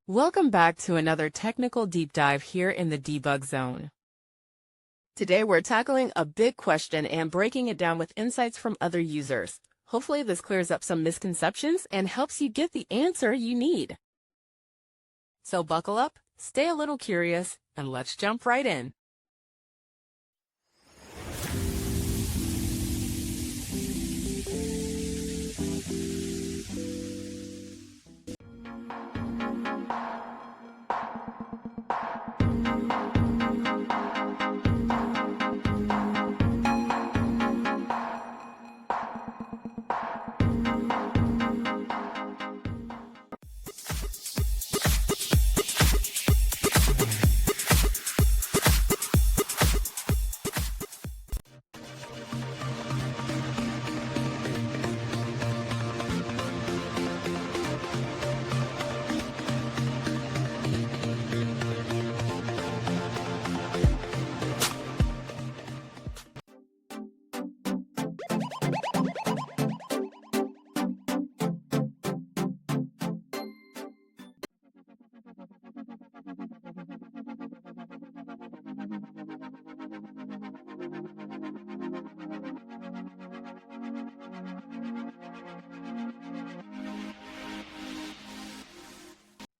Welcome back to another technical deep dive here in the debug zone. Today we're tackling a big question and breaking it down with insights from other users. Hopefully this clears up some misconceptions and helps you get the answer you need. So buckle up, stay a little curious, and let's jump right in.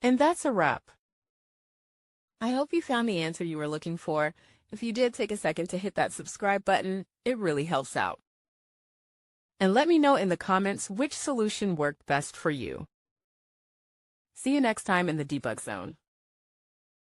And that's a wrap. I hope you found the answer you were looking for. If you did, take a second to hit that subscribe button. It really helps out. And let me know in the comments which solution worked best for you. See you next time in the debug zone.